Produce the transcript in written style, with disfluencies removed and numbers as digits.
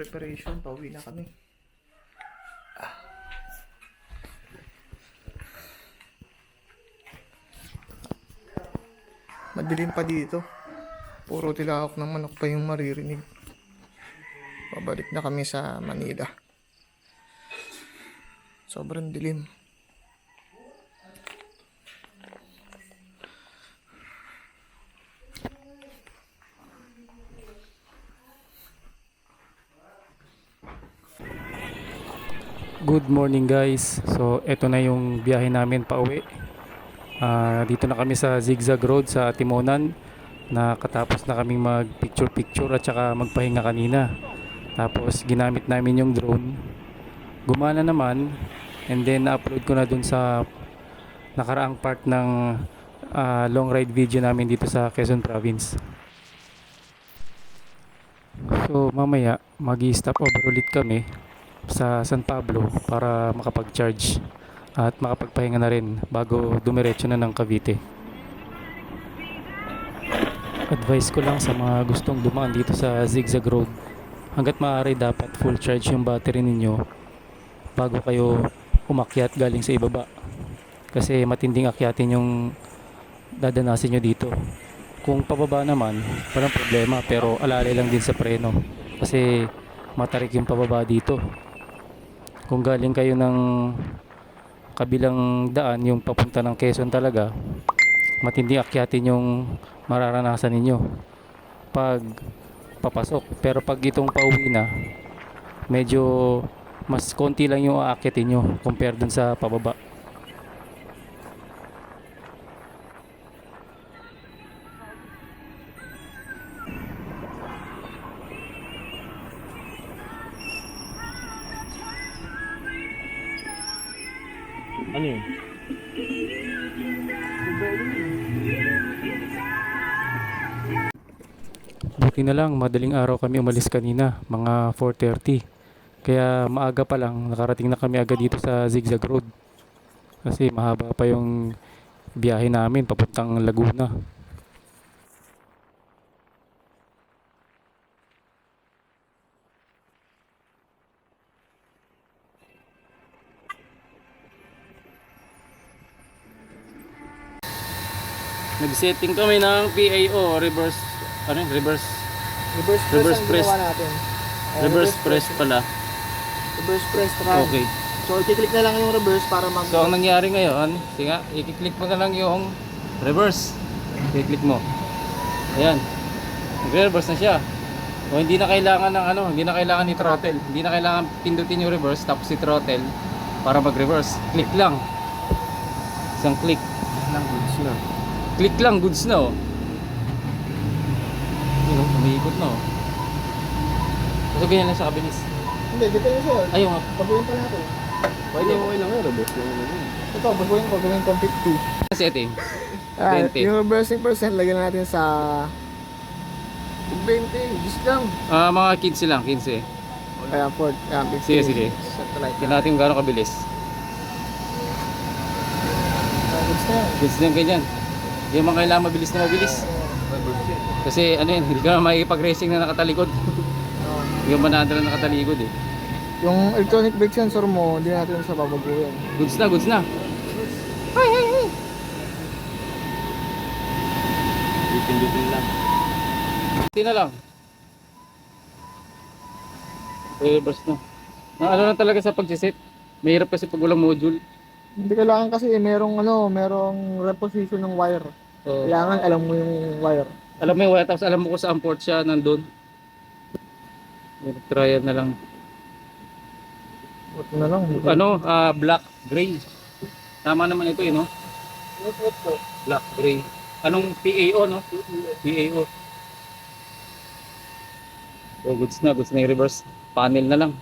preparation, pauwi na kami. Madilim pa dito. Puro tilawak ng manok pa yung maririnig. Babalik na kami sa Manila. Sobrang dilim. Good morning guys. So eto na yung biyahe namin pa uwi. Dito na kami sa Zigzag Road sa Timonan. Nakatapos na kaming mag picture at saka magpahinga kanina. Tapos ginamit namin yung drone. Gumana naman. And then na-upload ko na dun sa nakaraang part ng long ride video namin dito sa Quezon Province. So mamaya mag-stop over ulit kami sa San Pablo para makapag-charge at makapagpahinga na rin bago dumiretso na ng Cavite. Advice ko lang sa mga gustong dumaan dito sa Zigzag Road, hanggat maaari dapat full charge yung battery ninyo bago kayo umakyat galing sa ibaba, kasi matinding akyatin yung dadanasin nyo dito. Kung pababa naman walang problema, pero alalay lang din sa preno kasi matarik yung pababa dito. Kung galing kayo ng kabilang daan, yung papunta ng Quezon talaga, matinding akyatin yung mararanasan ninyo pag papasok. Pero pag itong pauwi na, medyo mas konti lang yung aakyatin nyo compare dun sa pababa. Ano yun? Buti na lang madaling araw kami umalis kanina, mga 4:30. Kaya maaga pa lang nakarating na kami agad dito sa Zigzag Road. Kasi mahaba pa yung biyahe namin papuntang Laguna. Nag-setting kami ng PAO, reverse Reverse Reverse ang press. ginawa natin. reverse press pala. Reverse press run. Okay. So, i-click na lang yung reverse para mag... So ang nangyari ngayon, sige, i-click mo na lang yung reverse. I-click mo. Ayan. Nag-reverse na siya. O hindi na kailangan ng hindi na kailangan ni throttle. Hindi na kailangan pindutin yung reverse tapos si throttle para mag-reverse. Click lang. Isang click. lang goods na. Click lang, goods na oh. Yun, umiikot na oh. So ganyan lang siya kabilis. Hindi, depende sa'yo. Ayun nga. Baguhin pa natin. Okay lang nga, reverse lang naman. Ito, baguhin ko. Gawin kong 50. Setting. 20. Yung reversing percent, lagyan natin sa 20. Just lang. Mga 15 lang, 15. Kaya 4. Sige, sige. Satellite. Tingnan natin kung gaano kabilis. Goods na yan. Goods na yung ganyan. Hindi mo kailangan mabilis na mabilis. Kasi ano yun, hindi ka na makikipag-racing na nakatalikod. Hindi mo manadala na nakatalikod eh. Yung electronic brake sensor mo, hindi natin sa babaguhin. Goods na, goods na. Pipindutin lang. Hindi na lang. Reverse na. Ano lang talaga sa pag-set. Mahirap kasi pag walang module. Hindi kailangan kasi merong reposition ng wire. So, Kailangan alam mo yung wire. alam mo yung wire, tapos alam mo kung saan port siya nandun. Trial na lang. What na lang. Black, gray. Tama naman ito no? Black, gray. Anong PAO no? PAO. So goods na yung reverse panel na lang.